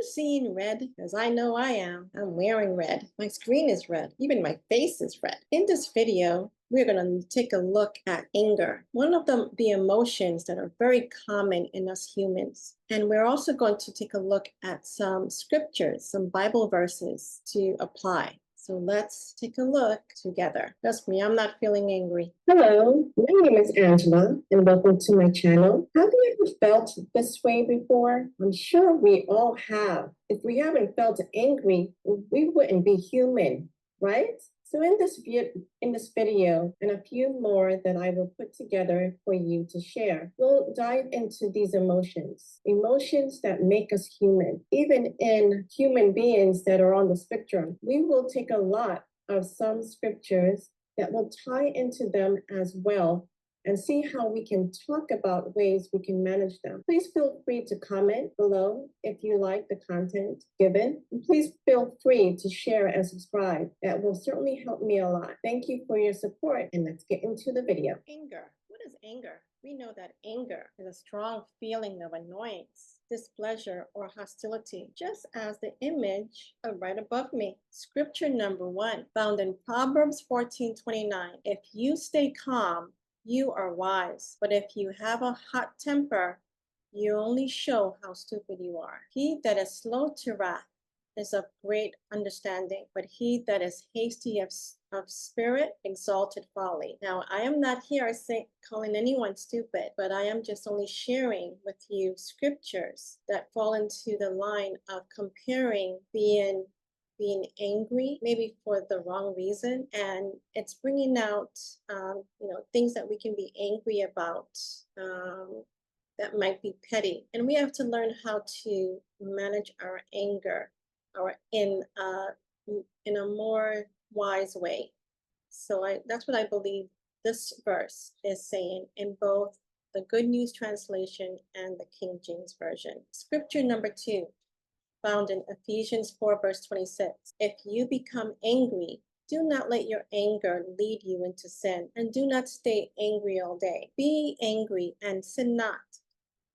you seeing red? Because I know I am. I'm wearing red. My screen is red. Even my face is red. In this video, we're going to take a look at anger, one of the emotions that are very common in us humans. And we're also going to take a look at some scriptures, some Bible verses to apply. So let's take a look together. Trust me, I'm not feeling angry. Hello, my name is Angela, and welcome to my channel. Have you ever felt this way before? I'm sure we all have. If we haven't felt angry, we wouldn't be human, right? So in this video and a few more that I will put together for you to share, we'll dive into these emotions that make us human. Even in human beings that are on the spectrum, we will take a lot of some scriptures that will tie into them as well and see how we can talk about ways we can manage them. Please feel free to comment below if you like the content given. And please feel free to share and subscribe. That will certainly help me a lot. Thank you for your support, and let's get into the video. Anger. What is anger? We know that anger is a strong feeling of annoyance, displeasure, or hostility, just as the image right above me. Scripture number 1, found in Proverbs 14:29. If you stay calm, you are wise, but if you have a hot temper, you only show how stupid you are. He that is slow to wrath is of great understanding, but he that is hasty of spirit exalted folly. Now, I am not here calling anyone stupid, but I am just only sharing with you scriptures that fall into the line of comparing being angry, maybe for the wrong reason, and it's bringing out things that we can be angry about that might be petty, and we have to learn how to manage our anger or in a more wise way. So that's what I believe this verse is saying in both the Good News Translation and the King James Version. Scripture number 2, found in Ephesians 4, verse 26. If you become angry, do not let your anger lead you into sin, and do not stay angry all day. Be angry and sin not.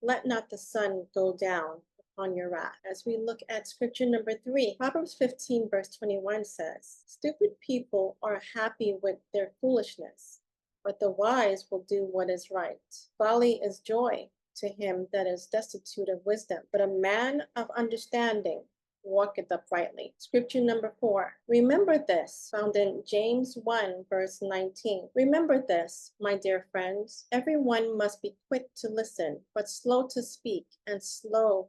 Let not the sun go down upon your wrath. As we look at scripture number 3, Proverbs 15, verse 21 says, stupid people are happy with their foolishness, but the wise will do what is right. Folly is joy to him that is destitute of wisdom, but a man of understanding walketh uprightly. Scripture number 4, remember this, found in James 1, verse 19. Remember this, my dear friends, everyone must be quick to listen, but slow to speak, and slow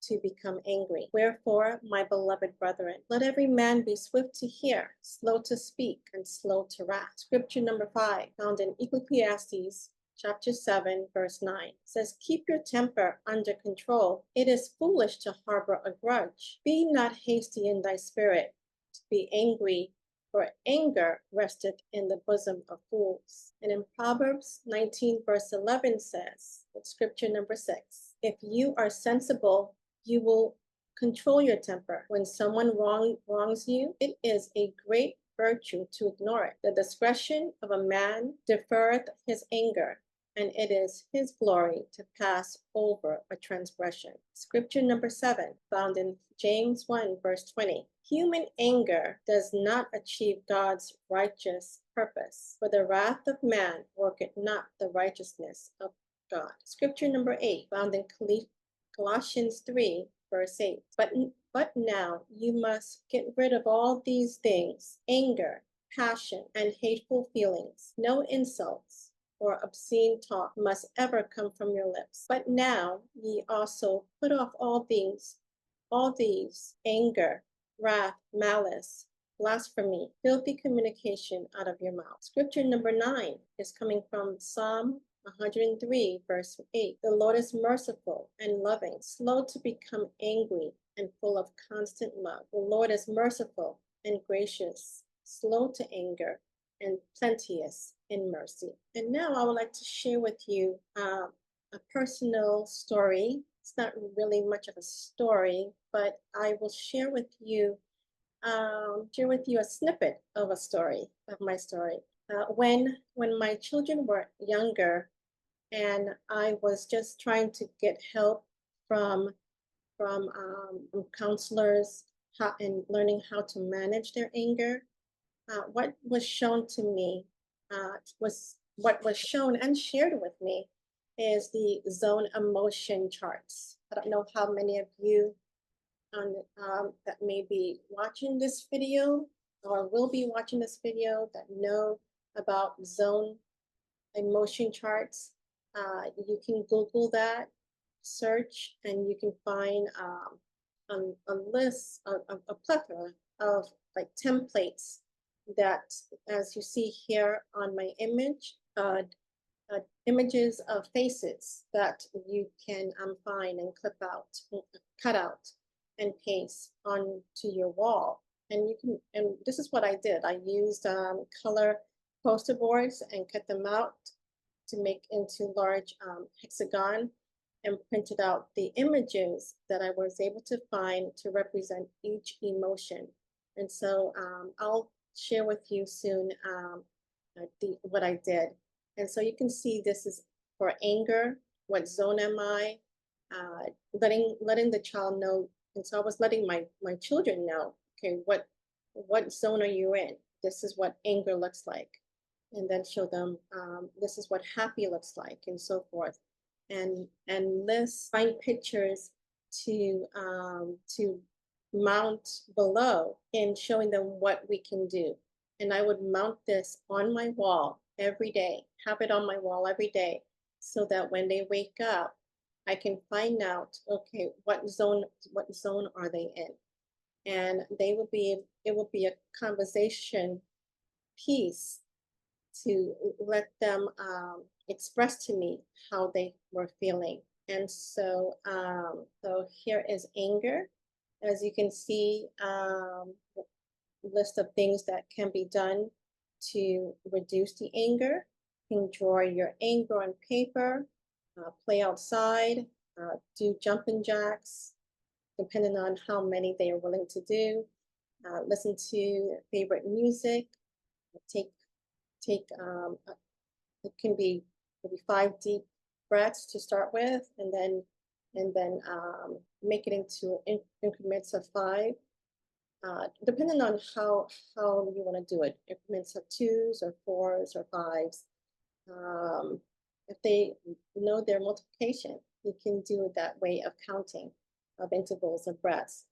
to become angry. Wherefore, my beloved brethren, let every man be swift to hear, slow to speak, and slow to wrath. Scripture number 5, found in Ecclesiastes chapter 7, verse 9, says, keep your temper under control. It is foolish to harbor a grudge. Be not hasty in thy spirit to be angry, for anger resteth in the bosom of fools. And in Proverbs 19, verse 11 says, with scripture number 6, if you are sensible, you will control your temper. When someone wrongs you, it is a great virtue to ignore it. The discretion of a man deferreth his anger, and it is his glory to pass over a transgression. Scripture number 7, found in James 1, verse 20. Human anger does not achieve God's righteous purpose, for the wrath of man worketh not the righteousness of God. Scripture number 8, found in Colossians 3, verse 8. But now you must get rid of all these things, anger, passion, and hateful feelings. No insults or obscene talk must ever come from your lips. But now ye also put off all these, anger, wrath, malice, blasphemy, filthy communication out of your mouth. Scripture number 9 is coming from Psalm 103, verse 8. The Lord is merciful and loving, slow to become angry, and full of constant love. The Lord is merciful and gracious, slow to anger, and plenteous in mercy. And now I would like to share with you a personal story. It's not really much of a story, but I will share with you a snippet of a story, of my story. When my children were younger, and I was just trying to get help from from counselors and learning how to manage their anger. What was shown to me was what was shown and shared with me is the zone emotion charts. I don't know how many of you that may be watching this video or will be watching this video that know about zone emotion charts. You can Google that, search, and you can find a list, a plethora of like templates that, as you see here on my image, images of faces that you can find and clip out, cut out, and paste onto your wall. And you can, and this is what I did. I used color poster boards and cut them out to make into large hexagon and printed out the images that I was able to find to represent each emotion. And so I'll share with you soon what I did. And so you can see this is for anger, what zone am I, letting the child know. And so I was letting my children know, okay, what zone are you in? This is what anger looks like. And then show them this is what happy looks like, and so forth. And find pictures to mount below and showing them what we can do. And I would mount this on my wall every day, have it on my wall every day, so that when they wake up, I can find out, okay, what zone are they in? And it will be a conversation piece to let them express to me how they were feeling. And so, so here is anger. As you can see, list of things that can be done to reduce the anger. You can draw your anger on paper, play outside, do jumping jacks, depending on how many they are willing to do. Listen to favorite music, take it can be maybe 5 deep breaths to start with, and then make it into increments of 5, depending on how you want to do it. Increments of 2s or 4s or 5s. If they know their multiplication, you can do it that way of counting of intervals of breaths.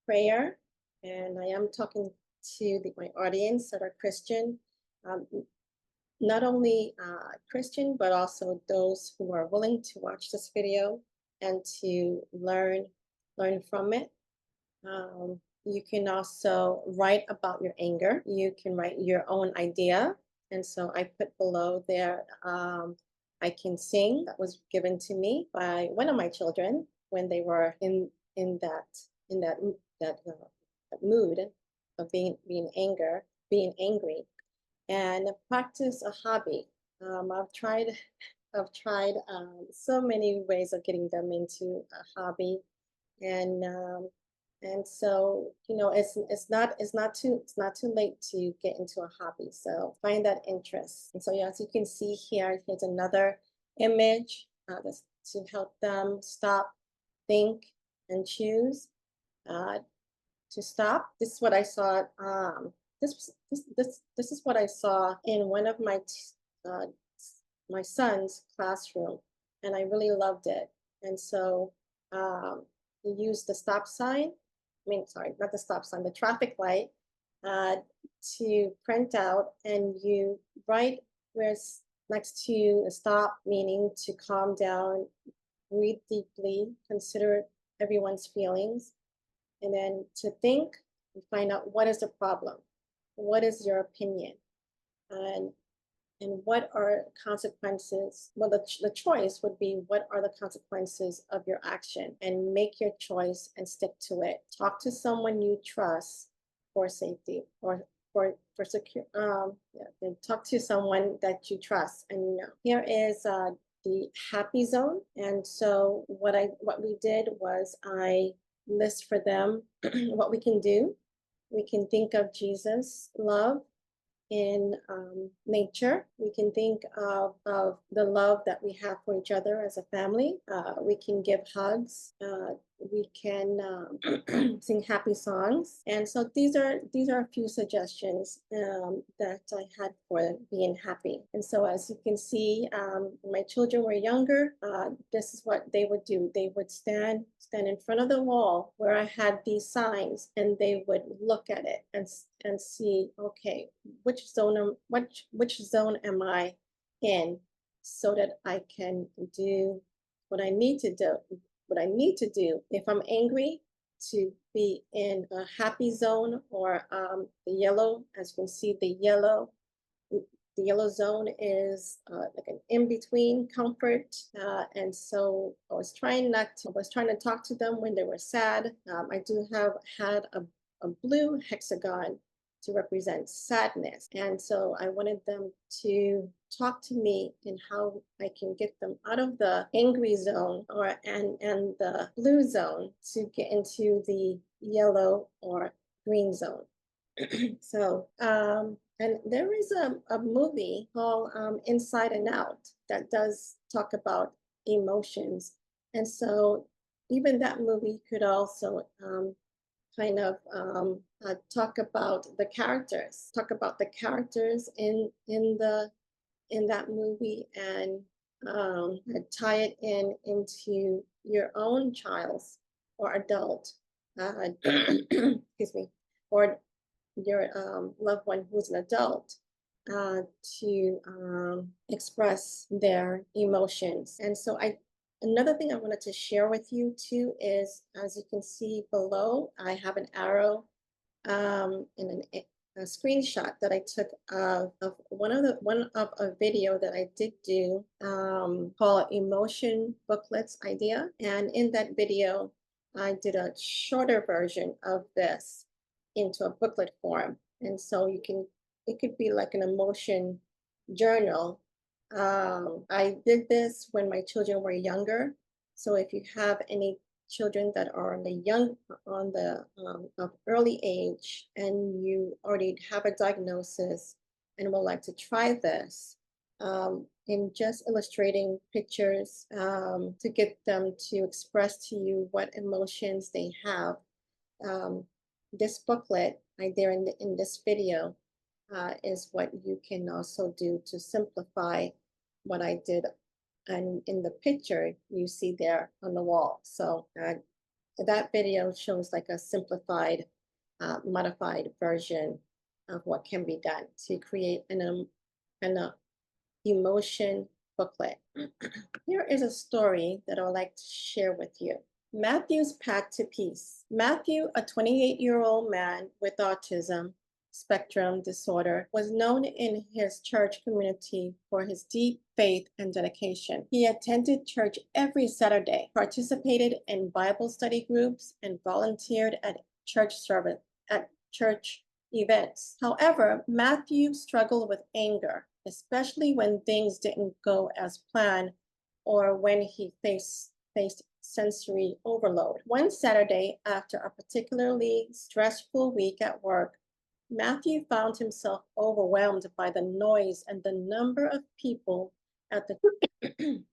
Prayer, and I am talking to my audience that are Christian, not only Christian, but also those who are willing to watch this video and to learn from it. You can also write about your anger. You can write your own idea. And so I put below there, I can sing, that was given to me by one of my children when they were in that mood of being angry, and practice a hobby. I've tried so many ways of getting them into a hobby, and so it's not too late to get into a hobby. So find that interest. And so as you can see here, here's another image to help them stop, think, and choose. To stop. This is what I saw. This is what I saw in one of my son's classroom, and I really loved it. And so he used the stop sign. I mean, sorry, not the stop sign, the traffic light, to print out, and you write where it's next to stop, meaning to calm down, breathe deeply, consider everyone's feelings, and then to think and find out what is the problem, what is your opinion, and what are consequences. Well, the choice would be, what are the consequences of your action, and make your choice and stick to it. Talk to someone you trust for safety, or for secure. Talk to someone that you trust and you know. Here is the happy zone, and so what we did was I list for them what we can do. We can think of Jesus' love, in nature. We can think of the love that we have for each other as a family. We can give hugs. We can sing happy songs. And so these are a few suggestions that I had for being happy. And so as you can see, when my children were younger, this is what they would do. They would stand in front of the wall where I had these signs, and they would look at it and see, okay, which zone am I in, so that I can do what I need to do. What I need to do if I'm angry, to be in a happy zone, or the yellow. As you can see, the yellow zone is like an in-between comfort. And so I was trying to talk to them when they were sad. I had a blue hexagon to represent sadness. And so I wanted them to talk to me in how I can get them out of the angry zone and the blue zone to get into the yellow or green zone. So, and there is a movie called Inside and Out that does talk about emotions. And so even that movie could also kind of talk about the characters, in that movie, and tie it into your own child's or adult, excuse me, or your loved one who's an adult, to express their emotions. And so another thing I wanted to share with you too is, as you can see below, I have an arrow in a screenshot that I took of one of a video that I did do called Emotion Booklets Idea. And in that video, I did a shorter version of this into a booklet form. And so it could be like an emotion journal. I did this when my children were younger. So if you have any children that are of early age, and you already have a diagnosis and would like to try this, in just illustrating pictures to get them to express to you what emotions they have. This booklet right there in this video is what you can also do to simplify what I did. And in the picture you see there on the wall. So that video shows like a simplified, modified version of what can be done to create an emotion booklet. Here is a story that I would like to share with you. Matthew's Path to Peace. Matthew, a 28-year-old man with autism spectrum disorder, was known in his church community for his deep faith and dedication. He attended church every Saturday, participated in Bible study groups, and volunteered at church events. However, Matthew struggled with anger, especially when things didn't go as planned or when he faced sensory overload. One Saturday, after a particularly stressful week at work, Matthew found himself overwhelmed by the noise and the number of people at the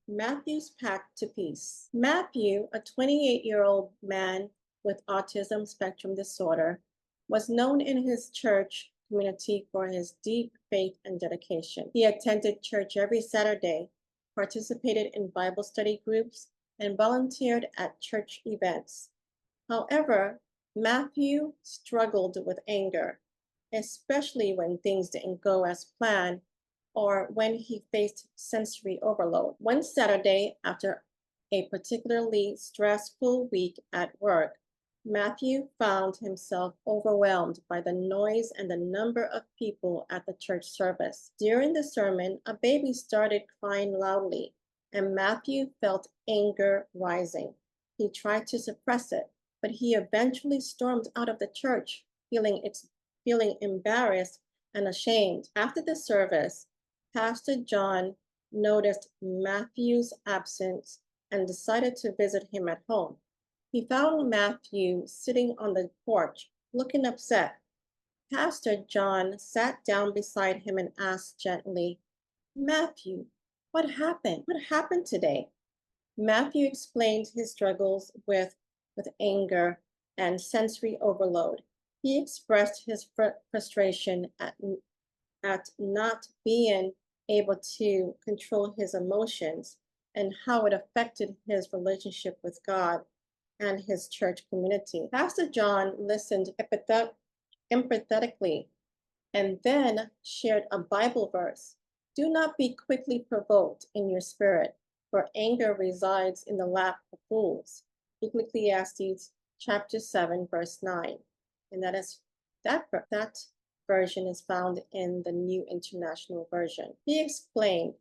Matthew's Path to Peace. Matthew, a 28-year-old man with autism spectrum disorder, was known in his church community for his deep faith and dedication. He attended church every Saturday, participated in Bible study groups, and volunteered at church events. However, Matthew struggled with anger, especially when things didn't go as planned or when he faced sensory overload. One Saturday, after a particularly stressful week at work, Matthew found himself overwhelmed by the noise and the number of people at the church service. During the sermon, a baby started crying loudly, and Matthew felt anger rising. He tried to suppress it, but he eventually stormed out of the church, feeling embarrassed and ashamed. After the service, Pastor John noticed Matthew's absence and decided to visit him at home. He found Matthew sitting on the porch, looking upset. Pastor John sat down beside him and asked gently, Matthew, what happened? What happened today? Matthew explained his struggles with anger and sensory overload. He expressed his frustration at not being able to control his emotions and how it affected his relationship with God and his church community. Pastor John listened empathetically and then shared a Bible verse. Do not be quickly provoked in your spirit, for anger resides in the lap of fools. Ecclesiastes chapter 7, verse 9. And that version is found in the New International Version. He explained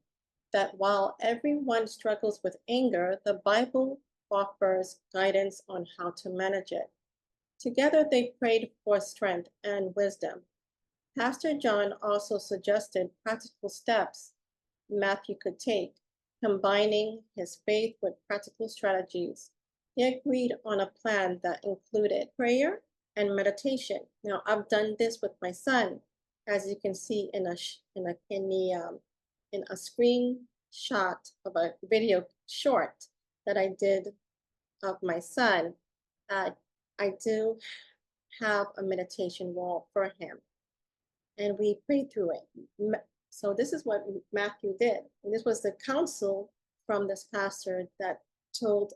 that while everyone struggles with anger, the Bible offers guidance on how to manage it. Together, they prayed for strength and wisdom. Pastor John also suggested practical steps Matthew could take, combining his faith with practical strategies. They agreed on a plan that included prayer and meditation. Now, I've done this with my son, as you can see in a screenshot of a video short that I did of my son. I do have a meditation wall for him, and we prayed through it. So this is what Matthew did. And this was the counsel from this pastor that told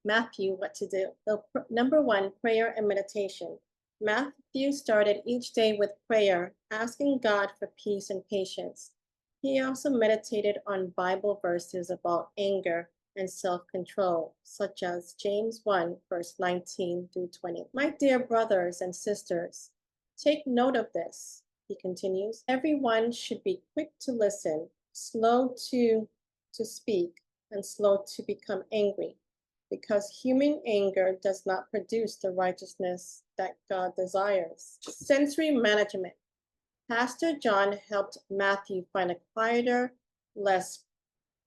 Matthew what to do. So, number one, prayer and meditation. Matthew started each day with prayer, asking God for peace and patience. He also meditated on Bible verses about anger and self-control, such as James 1, verse 19 through 20. My dear brothers and sisters, take note of this, he continues. Everyone should be quick to listen, slow to speak, and slow to become angry, because human anger does not produce the righteousness that God desires. Sensory management. Pastor John helped Matthew find a quieter, less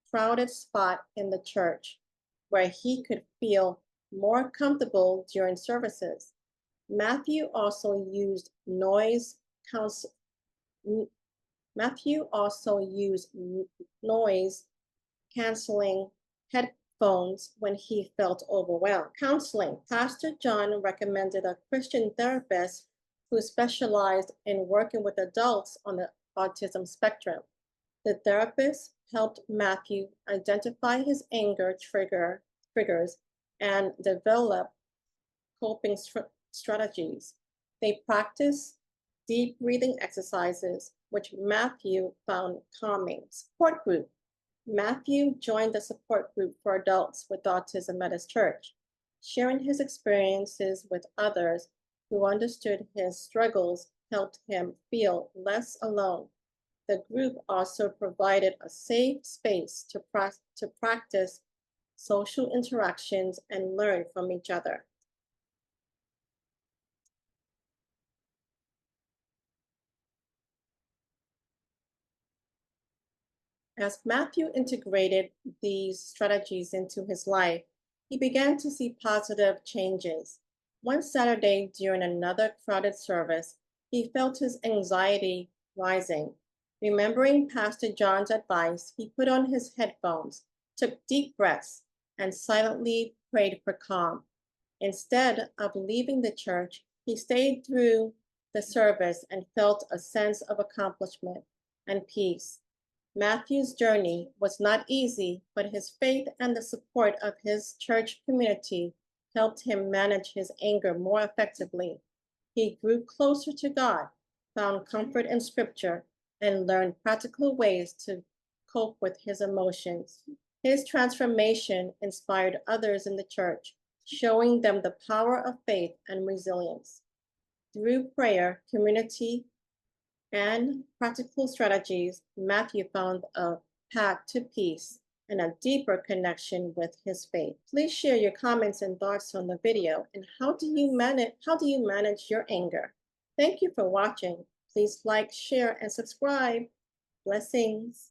crowded spot in the church where he could feel more comfortable during services. Matthew also used noise canceling headphones when he felt overwhelmed. Counseling. Pastor John recommended a Christian therapist who specialized in working with adults on the autism spectrum. The therapist helped Matthew identify his anger triggers and develop coping strategies. They practiced deep breathing exercises, which Matthew found calming. Support group. Matthew joined the support group for adults with autism at his church, sharing his experiences with others who understood his struggles helped him feel less alone. The group also provided a safe space to practice social interactions and learn from each other. As Matthew integrated these strategies into his life, he began to see positive changes. One Saturday during another crowded service, he felt his anxiety rising. Remembering Pastor John's advice, he put on his headphones, took deep breaths, and silently prayed for calm. Instead of leaving the church, he stayed through the service and felt a sense of accomplishment and peace. Matthew's journey was not easy, but his faith and the support of his church community helped him manage his anger more effectively. He grew closer to God, found comfort in scripture, and learned practical ways to cope with his emotions. His transformation inspired others in the church, showing them the power of faith and resilience. Through prayer, community, and practical strategies, Matthew found a path to peace and a deeper connection with his faith. Please share your comments and thoughts on the video, and how do you manage your anger? Thank you for watching. Please like, share, and subscribe. Blessings.